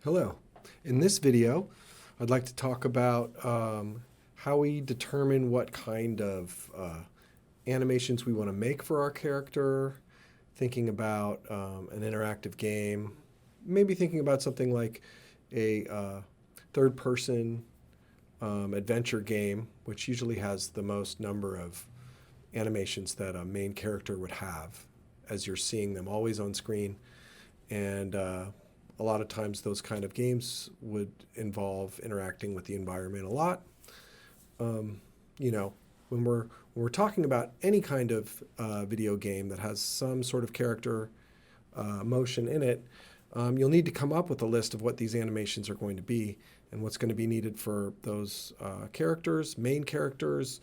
Hello. In this video, I'd like to talk about how we determine what kind of animations we want to make for our character, thinking about an interactive game, maybe thinking about something like a third-person adventure game, which usually has the most number of animations that a main character would have as you're seeing them always on screen. And a lot of times those kind of games would involve interacting with the environment a lot. You know, when we're talking about any kind of video game that has some sort of character motion in it, you'll need to come up with a list of what these animations are going to be and what's going to be needed for those characters, main characters,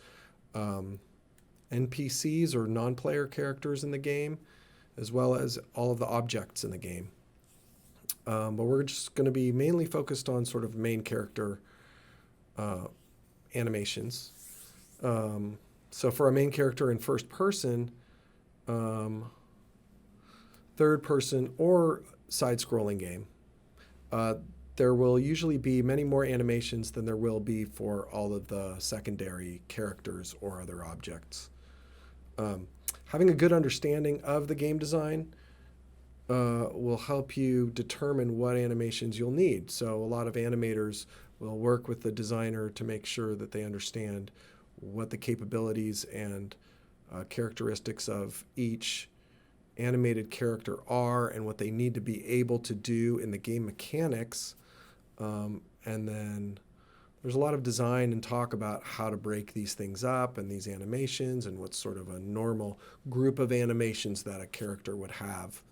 NPCs or non-player characters in the game, as well as all of the objects in the game. But we're just going to be mainly focused on sort of main character animations. So for a main character in first person, third person, or side-scrolling game, there will usually be many more animations than there will be for all of the secondary characters or other objects. Having a good understanding of the game design will help you determine what animations you'll need. So a lot of animators will work with the designer to make sure that they understand what the capabilities and characteristics of each animated character are and what they need to be able to do in the game mechanics. And then there's a lot of design and talk about how to break these things up and these animations and what's sort of a normal group of animations that a character would have.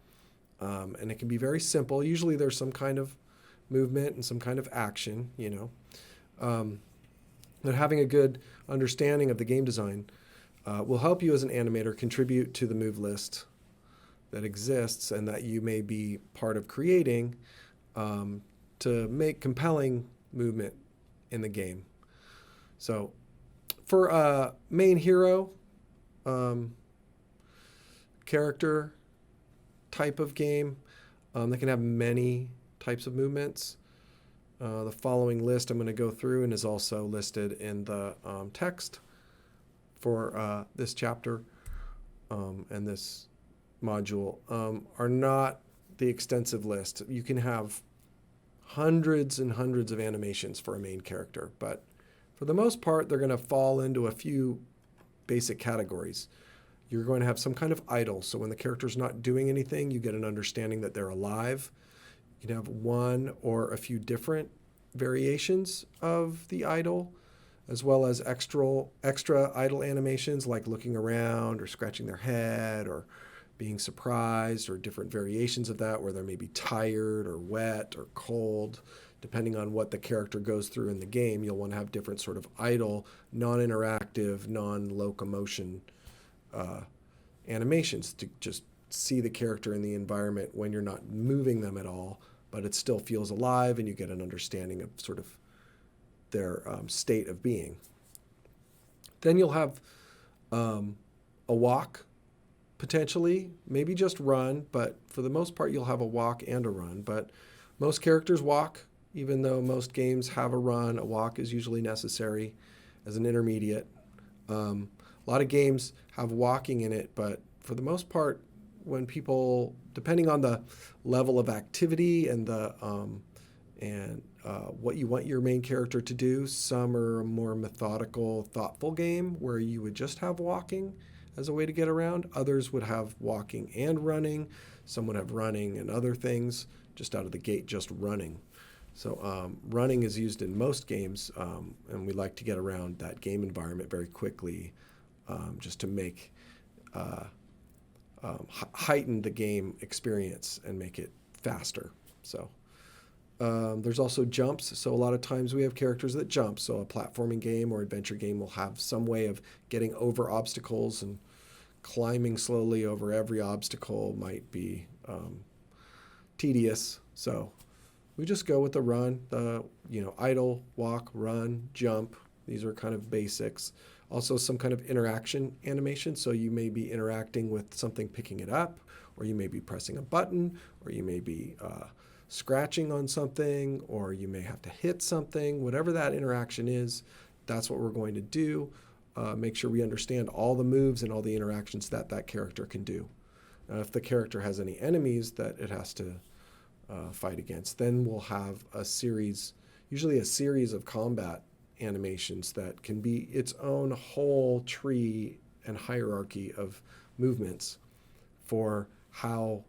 And it can be very simple. Usually there's some kind of movement and some kind of action, But having a good understanding of the game design will help you as an animator contribute to the move list that exists and that you may be part of creating to make compelling movement in the game. So for a main hero character type of game, they can have many types of movements. The following list I'm going to go through and is also listed in the text for this chapter and this module are not the extensive list. You can have hundreds and hundreds of animations for a main character, but for the most part, they're going to fall into a few basic categories. You're going to have some kind of idle. So when the character's not doing anything, you get an understanding that they're alive. You can have one or a few different variations of the idle, as well as extra idle animations like looking around or scratching their head or being surprised, or different variations of that where they may be tired or wet or cold. Depending on what the character goes through in the game, you'll want to have different sort of idle, non-interactive, non-locomotion animations to just see the character in the environment when you're not moving them at all, but it still feels alive and you get an understanding of sort of their state of being. Then you'll have a walk, potentially, maybe just run, but for the most part you'll have a walk and a run. But most characters walk, even though most games have a run. A walk is usually necessary as an intermediate. A lot of games have walking in it, but for the most part, when people, depending on the level of activity and what you want your main character to do, some are a more methodical, thoughtful game where you would just have walking as a way to get around. Others would have walking and running. Some would have running and other things, just out of the gate, just running. So running is used in most games, and we like to get around that game environment very quickly, just to make heighten the game experience and make it faster. So there's also jumps. So a lot of times we have characters that jump. So a platforming game or adventure game will have some way of getting over obstacles, and climbing slowly over every obstacle might be tedious. So we just go with the run, idle, walk, run, jump. These are kind of basics. Also some kind of interaction animation. So you may be interacting with something, picking it up, or you may be pressing a button, or you may be scratching on something, or you may have to hit something. Whatever that interaction is, that's what we're going to do. Make sure we understand all the moves and all the interactions that that character can do. If the character has any enemies that it has to fight against, then we'll have a series, usually a series of combat animations that can be its own whole tree and hierarchy of movements for how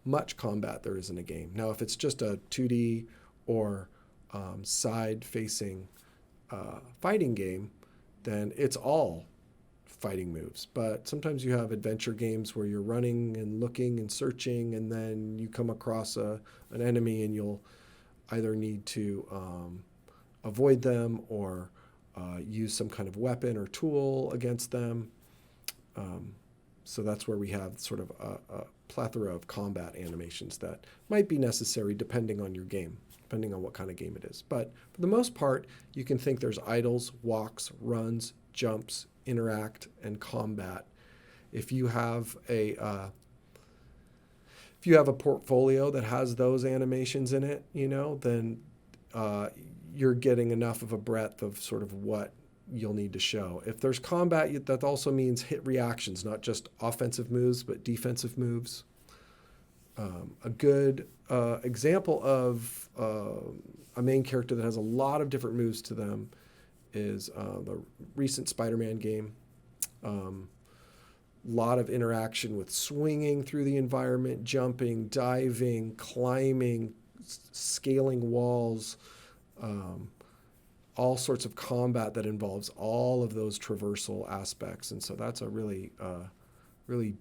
much combat there is in a game. Now, if it's just a 2D or side-facing fighting game, then it's all fighting moves. But sometimes you have adventure games where you're running and looking and searching, and then you come across an enemy and you'll either need to avoid them or use some kind of weapon or tool against them. So that's where we have sort of a plethora of combat animations that might be necessary depending on your game, depending on what kind of game it is. But for the most part, you can think there's idles, walks, runs, jumps, interact, and combat. If you have a portfolio that has those animations in it, then you're getting enough of a breadth of sort of what you'll need to show. If there's combat, that also means hit reactions, not just offensive moves, but defensive moves. A good example of a main character that has a lot of different moves to them is the recent Spider-Man game. Lot of interaction with swinging through the environment, jumping, diving, climbing, scaling walls, all sorts of combat that involves all of those traversal aspects. And so that's a really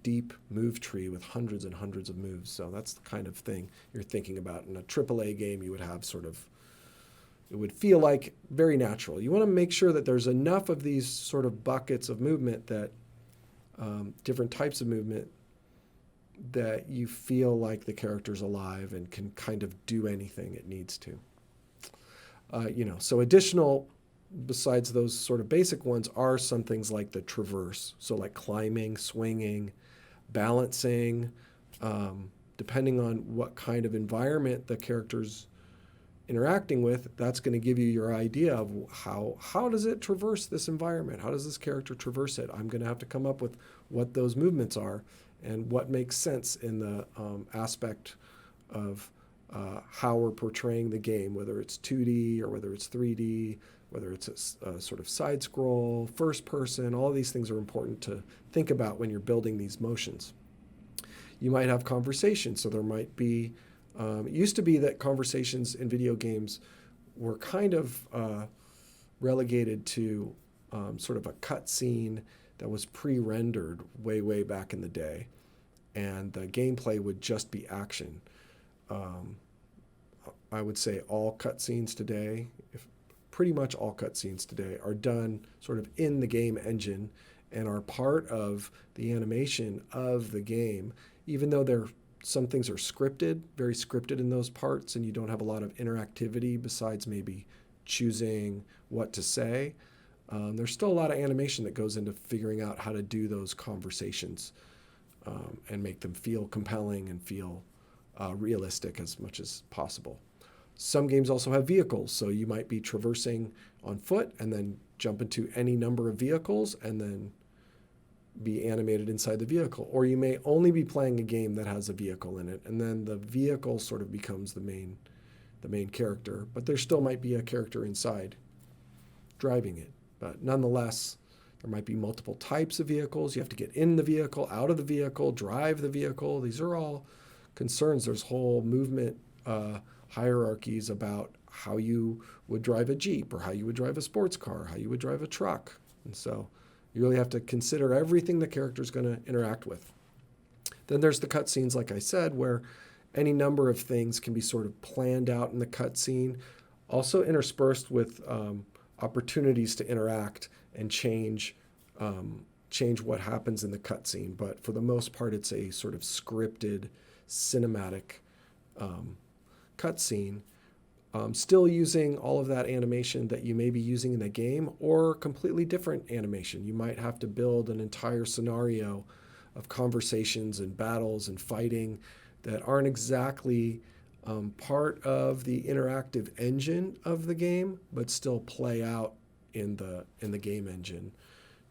deep move tree with hundreds and hundreds of moves. So that's the kind of thing you're thinking about. In a AAA game, you would have it would feel like very natural. You want to make sure that there's enough of these sort of buckets of movement, that different types of movement, that you feel like the character's alive and can kind of do anything it needs to. So additional, besides those sort of basic ones, are some things like the traverse. So like climbing, swinging, balancing, depending on what kind of environment the character's interacting with, that's going to give you your idea of how does it traverse this environment? How does this character traverse it? I'm going to have to come up with what those movements are and what makes sense in the aspect of how we're portraying the game, whether it's 2D or whether it's 3D, whether it's a sort of side scroll, first person. All of these things are important to think about when you're building these motions. You might have conversations, so there might be it used to be that conversations in video games were kind of relegated to sort of a cutscene that was pre-rendered way back in the day, and the gameplay would just be action. I would say all cutscenes today, pretty much all cutscenes today, are done sort of in the game engine and are part of the animation of the game, even though some things are scripted, very scripted in those parts, and you don't have a lot of interactivity besides maybe choosing what to say. There's still a lot of animation that goes into figuring out how to do those conversations and make them feel compelling and feel realistic as much as possible. Some games also have vehicles, so you might be traversing on foot and then jump into any number of vehicles and then be animated inside the vehicle. Or you may only be playing a game that has a vehicle in it, and then the vehicle sort of becomes the main character, but there still might be a character inside driving it. But nonetheless, there might be multiple types of vehicles. You have to get in the vehicle, out of the vehicle, drive the vehicle. These are all concerns. There's whole movement hierarchies about how you would drive a Jeep, or how you would drive a sports car, how you would drive a truck. And so you really have to consider everything the character's going to interact with. Then there's the cutscenes, like I said, where any number of things can be sort of planned out in the cutscene, also interspersed with opportunities to interact and change what happens in the cutscene. But for the most part, it's a sort of scripted, cinematic cutscene, still using all of that animation that you may be using in the game, or completely different animation. You might have to build an entire scenario of conversations and battles and fighting that aren't exactly part of the interactive engine of the game, but still play out in the game engine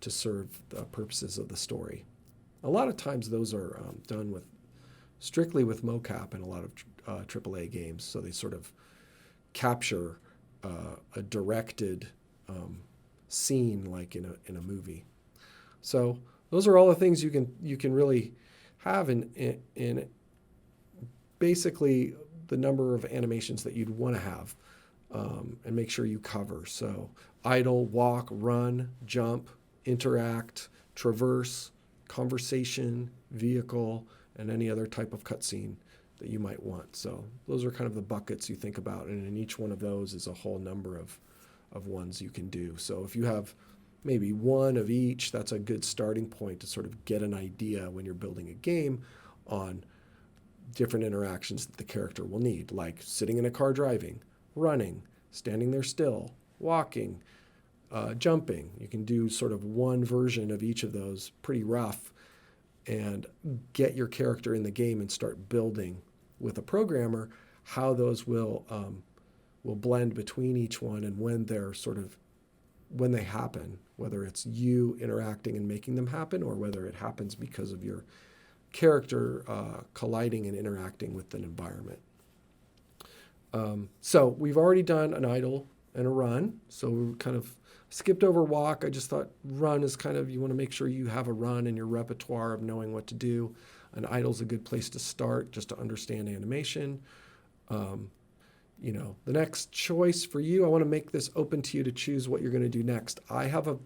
to serve the purposes of the story. A lot of times those are done strictly with mocap in a lot of AAA games, so they sort of capture a directed scene like in a movie. So those are all the things you can really have in basically the number of animations that you'd want to have, and make sure you cover. So idle, walk, run, jump, interact, traverse, conversation, vehicle, and any other type of cutscene that you might want. So those are kind of the buckets you think about, and in each one of those is a whole number of ones you can do. So if you have maybe one of each, that's a good starting point to sort of get an idea when you're building a game on different interactions that the character will need, like sitting in a car driving, running, standing there still, walking, jumping. You can do sort of one version of each of those pretty rough and get your character in the game and start building with a programmer how those will blend between each one and when they happen, whether it's you interacting and making them happen or whether it happens because of your character colliding and interacting with an environment. So we've already done an idle and a run. So we kind of skipped over walk. I just thought run is kind of, you want to make sure you have a run in your repertoire of knowing what to do. An idle is a good place to start just to understand animation. The next choice for you, I want to make this open to you to choose what you're going to do next. I have an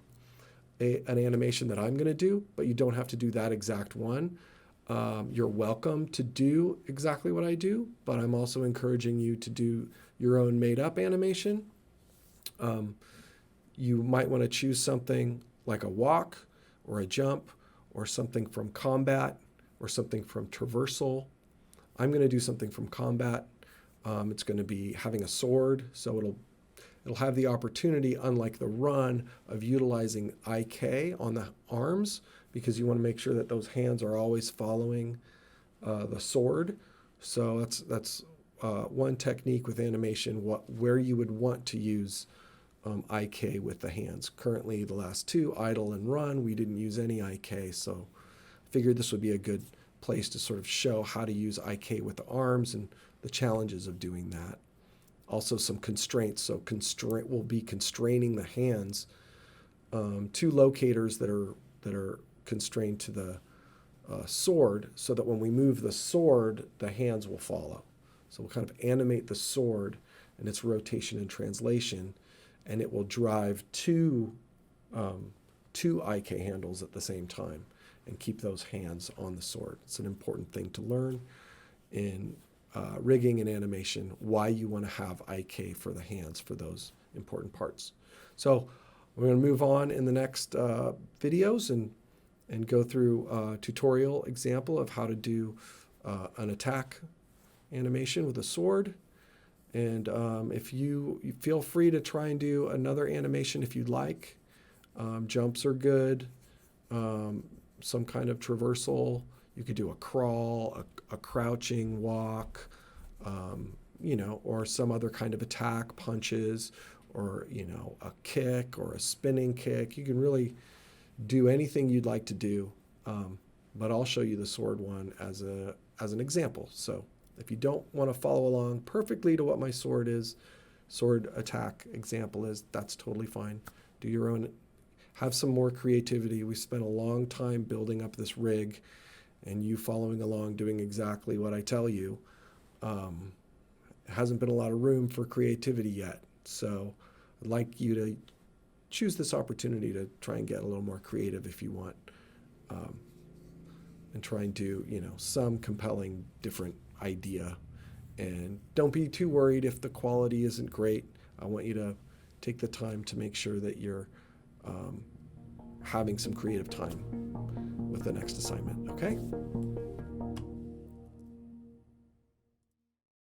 animation that I'm going to do, but you don't have to do that exact one. You're welcome to do exactly what I do, but I'm also encouraging you to do your own made-up animation. You might want to choose something like a walk or a jump or something from combat or something from traversal. I'm going to do something from combat. It's going to be having a sword, so it'll have the opportunity, unlike the run, of utilizing IK on the arms, because you want to make sure that those hands are always following the sword. So that's one technique with animation, where you would want to use IK with the hands. Currently, the last two, idle and run, we didn't use any IK, so I figured this would be a good place to sort of show how to use IK with the arms and the challenges of doing that. Also some constraints, so we'll be constraining the hands to locators that are constrained to the sword, so that when we move the sword, the hands will follow. So we'll kind of animate the sword and its rotation and translation, and it will drive two IK handles at the same time and keep those hands on the sword. It's an important thing to learn in rigging and animation, why you want to have IK for the hands for those important parts. So we're going to move on in the next videos and go through a tutorial example of how to do an attack animation with a sword. And if you feel free to try and do another animation if you'd like. Jumps are good. Some kind of traversal. You could do a crawl, a crouching walk, or some other kind of attack, punches, or, a kick or a spinning kick. You can really do anything you'd like to do, but I'll show you the sword one as an example. So if you don't want to follow along perfectly to what my sword attack example is, that's totally fine. Do your own, have some more creativity. We spent a long time building up this rig, and you following along doing exactly what I tell you. Hasn't been a lot of room for creativity yet. So I'd like you to choose this opportunity to try and get a little more creative if you want, and try and do, some compelling different idea. And don't be too worried if the quality isn't great. I want you to take the time to make sure that you're having some creative time with the next assignment, okay?